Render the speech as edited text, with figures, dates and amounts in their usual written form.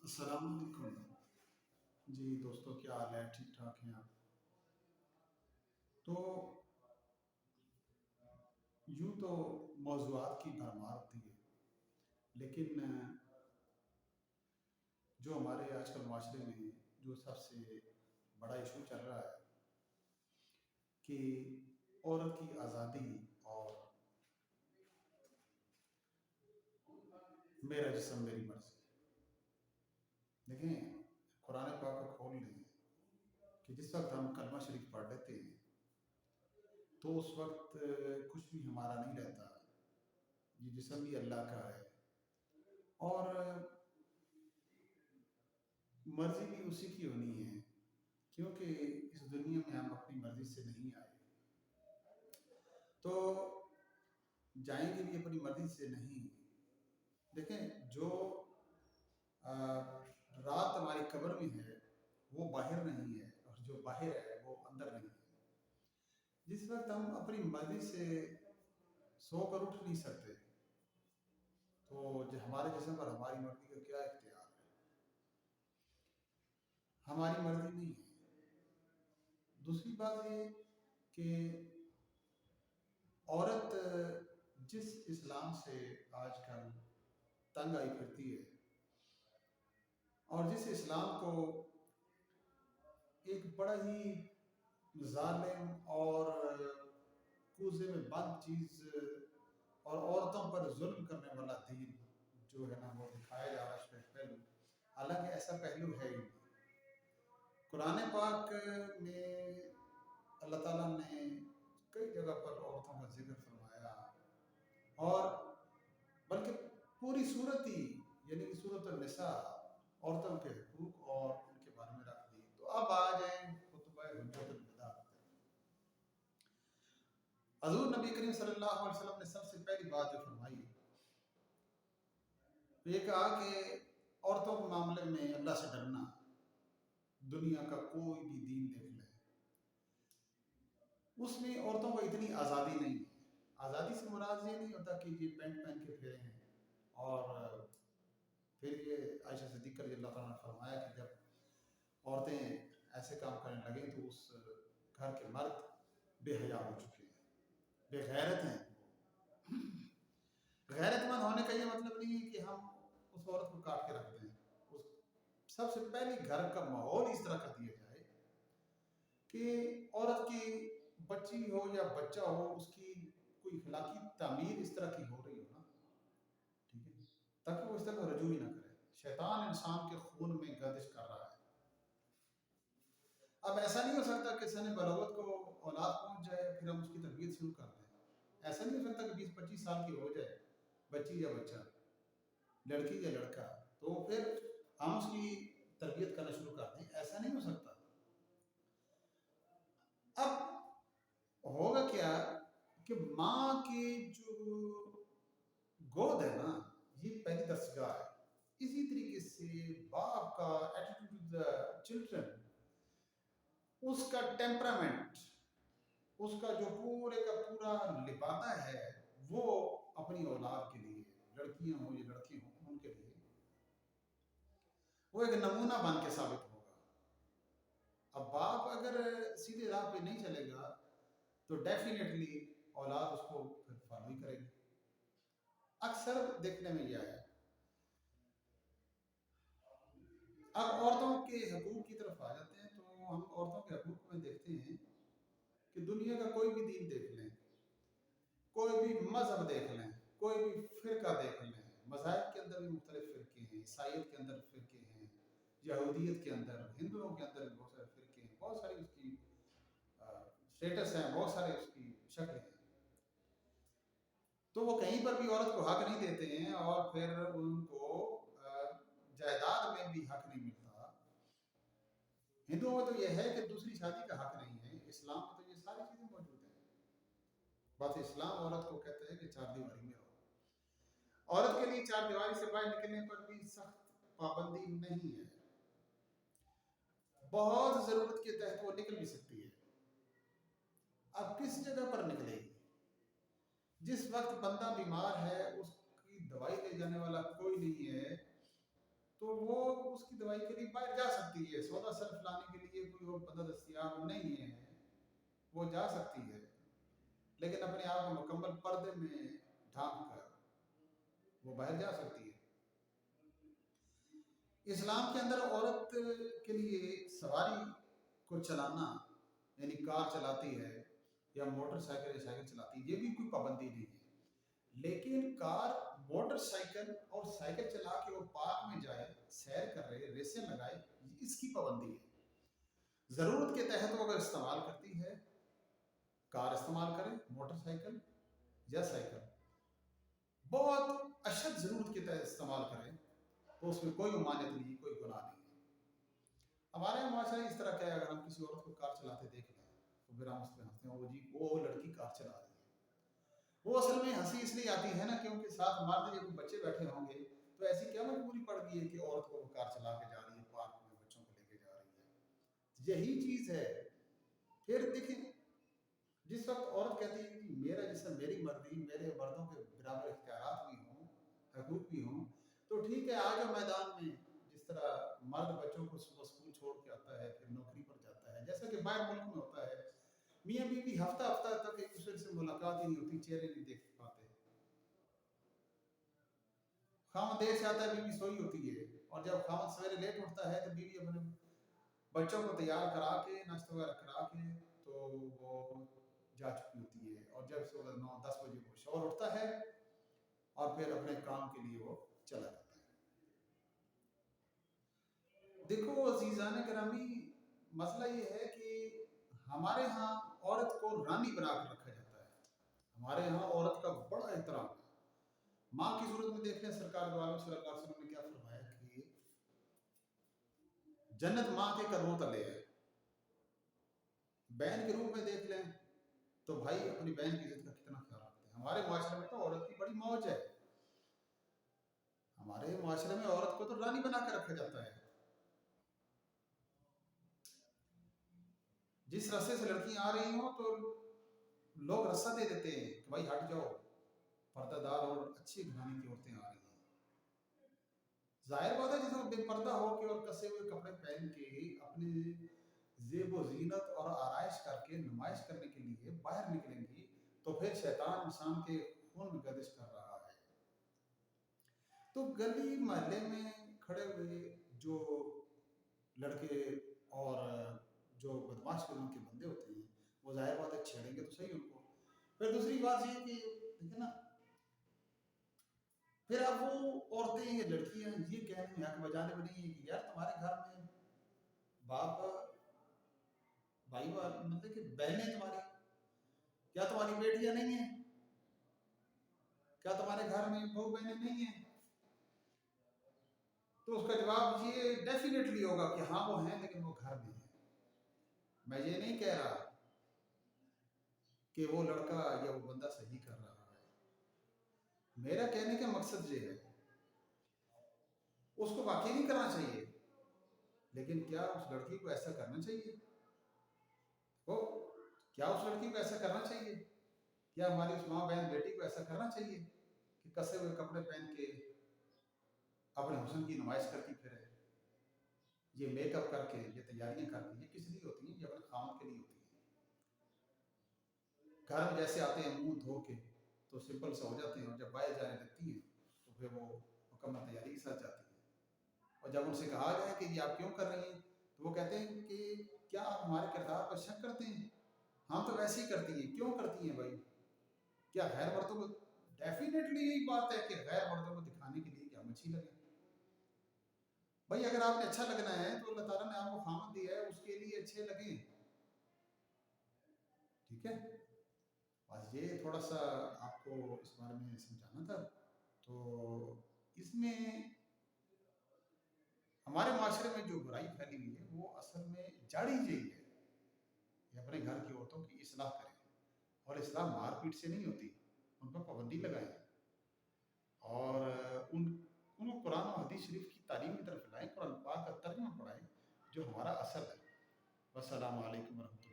السلام علیکم جی دوستوں، کیا حال ہے؟ ٹھیک ٹھاک ہیں آپ؟ تو یوں تو موضوعات کی بھرمار ہوتی ہے، لیکن جو ہمارے آج کل معاشرے میں جو سب سے بڑا ایشو چل رہا ہے کہ عورت کی آزادی اور میرا جسم میری مرضی۔ دیکھیں، قرآن پاک کو کھول لیں کہ جس وقت ہم کلمہ شریف پڑھ لیتے ہیں تو اس وقت کچھ بھی ہمارا نہیں رہتا، یہ جسم بھی اللہ کا ہے اور مرضی بھی اسی کی ہونی ہے، کیونکہ اس دنیا میں ہم اپنی مرضی سے نہیں آئے، تو جائیں گے بھی اپنی مرضی سے نہیں۔ دیکھیں، جو رات ہماری قبر میں ہے وہ باہر نہیں ہے، اور جو باہر ہے وہ اندر نہیں ہے۔ جس وقت ہم اپنی مرضی سے سو کر اٹھ نہیں سکتے تو جو ہمارے جسم پر ہماری مرضی کا کیا اختیار ہے؟ ہماری مرضی نہیں ہے۔ دوسری بات یہ کہ عورت جس اسلام سے آج کل تنگ آئی پھرتی ہے اور جس اسلام کو ایک بڑا ہی ظالم اور کوزے میں بند چیز اور عورتوں پر ظلم کرنے والا دین جو ہے نا وہ دکھایا جا رہا ہے، اس میں پہلو، حالانکہ ایسا پہلو ہے ہی نہیں۔ قرآن پاک میں اللہ تعالیٰ نے کئی جگہ پر عورتوں کا ذکر فرمایا، اور بلکہ پوری صورت ہی یعنی کہ صورت النساء عورتوں کے حقوق اور ان کے بارے میں رکھ دی۔ تو اب آ جائیں خطبہ حجت الوداع۔ حضور نبی کریم صلی اللہ علیہ وسلم نے سب سے پہلی بات جو فرمائی تو یہ کہا کہ عورتوں کے معاملے میں اللہ سے ڈرنا۔ دنیا کا کوئی بھی دین دیکھ لیں، اس میں عورتوں کو اتنی آزادی نہیں ہے۔ آزادی سے مراد یہ نہیں ہوتا کہ یہ پینٹ پہن کے پھرے ہیں، اور پھر یہ عائشہ صدیقہ رضی اللہ تعالیٰ نے فرمایا کہ جب عورتیں ایسے کام کرنے لگیں تو اس گھر کے مرد بے حیا ہو چکے ہیں، بے غیرت ہیں۔ غیرت مند ہونے کا یہ مطلب نہیں ہے کہ ہم اس عورت کو کاٹ کے رکھ دیں۔ سب سے پہلے گھر کا ماحول اس طرح کا دیا جائے کہ عورت کی بچی ہو یا بچہ ہو، اس کی کوئی اخلاقی تعمیر اس طرح کی ہو رہی ہو نا، ٹھیک ہے، تاکہ وہ اس طرح رجوع ہی نہ کرے۔ شیطان انسان کے خون میں گردش کر رہا ہے۔ اب ایسا نہیں ہو سکتا کہ سن بلوغت کو اولاد پہنچ جائے پھر ہم اس کی تربیت شروع کر دیں۔ ایسا نہیں ہو سکتا کہ 20-25 سال کی ہو جائے بچی یا بچہ، لڑکی یا لڑکا، تو پھر ہم اس کی تربیت کرنا شروع کر دیں۔ ایسا نہیں ہو سکتا۔ اب ہوگا کیا کہ ماں کی جو گود ہے نا، یہ پہلی درسگاہ ہے۔ اسی طریقے سے باپ کا ایٹیٹیوڈ ٹو دا چلڈرن، اس کا ٹیمپرامنٹ، اس کا جو پورے کا پورا لبادہ ہے وہ اپنی اولاد کے لیے، لڑکیاں ہوں یا لڑکے ہوں، ان کے لیے وہ ایک نمونہ بن کے ثابت ہوگا۔ اب باپ اگر سیدھے راہ پہ نہیں چلے گا تو ڈیفینیٹلی اولاد اس کو پھر فالو ہی کرے گی۔ اکثر دیکھنے میں یہ ہے۔ اب عورتوں کے حقوق کی طرف آ جاتے ہیں تو ہم عورتوں کے حقوق میں دیکھتے ہیں کہ دنیا کا کوئی بھی دین دیکھ لیں، کوئی بھی مذہب دیکھ لیں، کوئی بھی فرقہ دیکھ لیں، مذاہب کے اندر بھی مختلف فرقے ہیں، عیسائیت کے اندر فرقے ہیں، یہودیت کے اندر، ہندوؤں کے اندر بھی بہت سارے فرقے ہیں، بہت ساری اس کی سٹیٹس ہیں، بہت سارے اس کی شکلیں ہیں۔ تو وہ کہیں پر بھی عورت کو حق نہیں دیتے ہیں، اور پھر ان کو جائیداد میں بھی حق نہیں ملتا۔ ہندوؤں میں تو یہ ہے کہ دوسری شادی کا حق نہیں ہے، اسلام میں تو یہ ساری چیزیں موجود ہیں۔ بات اسلام عورت کو کہتا ہے کہ چار دیواری میں رہو۔ عورت کے لیے چار دیواری سے باہر نکلنے پر بھی سخت پابندی نہیں ہے، بہت ضرورت کے تحت وہ نکل بھی سکتی ہے۔ اب کس جگہ پر نکلے گی؟ جس وقت بندہ بیمار ہے، اس کی دوائی لے جانے والا کوئی نہیں ہے، تو وہ اس کی دوائی کے لیے باہر جا سکتی ہے، سودا صرف لانے کے لیے کوئی اور بندہ دستیاب نہیں ہے، وہ جا سکتی ہے، لیکن اپنے آپ کو مکمل پردے میں ڈھانپ کر وہ باہر جا سکتی ہے۔ اسلام کے اندر عورت کے لیے سواری کو چلانا، یعنی کار چلاتی ہے یا موٹر سائیکل یا سائیکل چلاتی ہے، یہ بھی کوئی پابندی نہیں ہے، لیکن کار، موٹر سائیکل اور سائیکل چلا کے وہ پارک میں جائے، سیر کر رہے، ریسیں لگائے، اس کی پابندی ہے۔ ضرورت کے تحت وہ اگر استعمال کرتی ہے، کار استعمال کرے، موٹر سائیکل یا سائیکل، بہت اشد ضرورت کے تحت استعمال کریں تو اس میں کوئی ممانعت نہیں، کوئی گناہ نہیں ہے۔ ہمارے یہاں معاشرہ اس طرح کیا ہے، اگر ہم کسی عورت کو کار چلاتے دیکھ لیں تو پھر ہم اس پہ ہنستے ہیں، وہ جی وہ لڑکی کار چلا رہی ہے۔ وہ اصل میں ہنسی اس لیے آتی ہے نا کیونکہ ساتھ ہمارے جب بچے بیٹھے ہوں گے تو ایسی کیا مجبوری پڑ گئی ہے کہ عورت کو وہ کار چلا کے جا رہی ہے، پارک میں بچوں کو لے کے جا رہی ہے، یہی چیز ہے۔ پھر دیکھیں، جس وقت عورت کہتی ہے کہ میرا جسم، میری مرضی، میرے مردوں کے برابر اختیارات بھی ہوں، حقوق بھی ہوں، تو ٹھیک ہے، آ جاؤ میدان میں۔ جس طرح مرد بچوں کو صبح اسکول چھوڑ کے آتا ہے، پھر نوکری پر جاتا ہے، جیسا کہ باہر ملک میں ہوتا ہے، میاں بیوی ہفتہ ہفتہ تک ایک دوسرے سے ملاقات ہی نہیں ہوتی، چہرے نہیں دیکھ پاتے، خاوند دیر سے آتا ہے، بیوی سوئی ہوتی ہے، اور جب خاوند سویرے لیٹ اٹھتا ہے تو بیوی اپنے بچوں کو تیار کرا کے، ناشتہ وغیرہ کرا کے تو وہ جا چکی ہوتی ہے، اور جب صبح 9-10 بجے وہ شوہر اٹھتا ہے اور پھر اپنے کام کے لیے وہ چلا جاتا ہے۔ دیکھو عزیزان گرامی، مسئلہ یہ ہے کہ ہمارے ہاں عورت کو رانی بنا کر رکھا جاتا ہے، ہمارے ہاں عورت کا بڑا احترام ہے۔ ماں کی صورت میں دیکھ لیں، سرکار دو عالم صلی اللہ علیہ وسلم نے کیا فرمایا کہ جنت ماں کے قدموں تلے ہے۔ بہن کے روپ میں دیکھ لیں تو بھائی اپنی بہن کی عزت کا کتنا خیال رکھتے ہیں۔ ہمارے معاشرے میں تو عورت کی بڑی موج ہے، ہمارے معاشرے میں عورت کو تو رانی بنا کے رکھا جاتا ہے۔ جس رستے سے لڑکیاں آ رہی ہوں تو لوگ رستہ دے دیتے ہیں کہ بھائی ہٹ جاؤ، پردہ دار اور اچھی گھرانے کی عورتیں آ رہی ہیں۔ ظاہر بات ہے، جس میں بے پردہ ہو کے اور کسے ہوئے کپڑے پہن کے اپنی زیب و زینت اور آرائش کر کے نمائش کرنے کے لیے باہر نکلیں گی تو پھر شیطان انسان کے خون میں گردش کر رہا ہے۔ تو گلی محلے میں کھڑے ہوئے جو لڑکے اور جو بدماش قسم کے بندے ہوتے ہیں، وہ ظاہر بات ہے چھیڑیں گے تو صحیح ان کو۔ پھر دوسری بات یہ کہ دیکھیں نا، پھر اب وہ عورتیں یا لڑکیاں یہ کہنے میں حق بجانے میں نہیں ہے کہ یار تمہارے گھر میں باپ، بھائی، مطلب کہ بہنیں تمہاری، کیا تمہاری بیٹیاں نہیں ہیں؟ کیا تمہارے گھر میں بہو بہنیں نہیں ہیں؟ تو اس کا جواب یہ ڈیفینیٹلی ہوگا کہ ہاں وہ ہیں، لیکن وہ گھر میں ہیں۔ میں یہ نہیں کہہ رہا کہ وہ لڑکا یا وہ بندہ صحیح کر رہا ہے، میرا کہنے کا مقصد یہ ہے اس کو واقعی نہیں کرنا چاہیے، لیکن کیا اس لڑکی کو ایسا کرنا چاہیے؟ کیا اس لڑکی کو ایسا کرنا چاہیے؟ کیا ہماری اس ماں بہن بیٹی کو ایسا کرنا چاہیے کہ کسے ہوئے کپڑے پہن کے اپنے حسن کی نمائش کرتی پھرے؟ یہ میک اپ کر کے، یہ تیاریاں کر کے، یہ کس لیے ہوتی ہیں؟ یہ اپنے خامد کے لیے ہوتی ہیں۔ گھر میں جیسے آتے ہیں منہ دھو کے تو سمپل سا ہو جاتے ہیں، اور جب باہر جانے لگتی ہیں تو پھر وہ مکمل تیاری کے ساتھ جاتی ہیں۔ اور جب ان سے کہا جائے کہ یہ آپ کیوں کر رہی ہیں تو وہ کہتے ہیں کہ کیا آپ ہمارے کردار پر شک کرتے ہیں؟ ہم تو ویسے ہی کرتی ہیں۔ کیوں کرتی ہیں بھائی؟ کیا غیر مردوں کو، ڈیفینیٹلی یہی بات ہے کہ غیر مردوں کو دکھانے کے لیے کہ ہم اچھی لگیں۔ بھائی اگر آپ نے اچھا لگنا ہے تو اللہ تعالیٰ نے آپ کو خامد دیا ہے، اس کے لیے اچھے لگیں، ٹھیک ہے؟ بس یہ تھوڑا سا آپ کو اس بارے میں سمجھانا تھا۔ تو اس میں ہمارے معاشرے میں جو برائی پھیلی ہوئی ہے وہ اصل میں جاڑی یہی ہے کہ اپنے گھر کی عورتوں کی اصلاح کریں، اور اصلاح مار پیٹ سے نہیں ہوتی، ان پر پابندی لگائیں، اور ان کو قرآن و حدیث شریف کی تعلیم کی طرف لائیں، قرآن پاک کا ترجمہ پڑھائیں جو ہمارا اصل ہے۔ والسلام علیکم ورحمۃ اللہ۔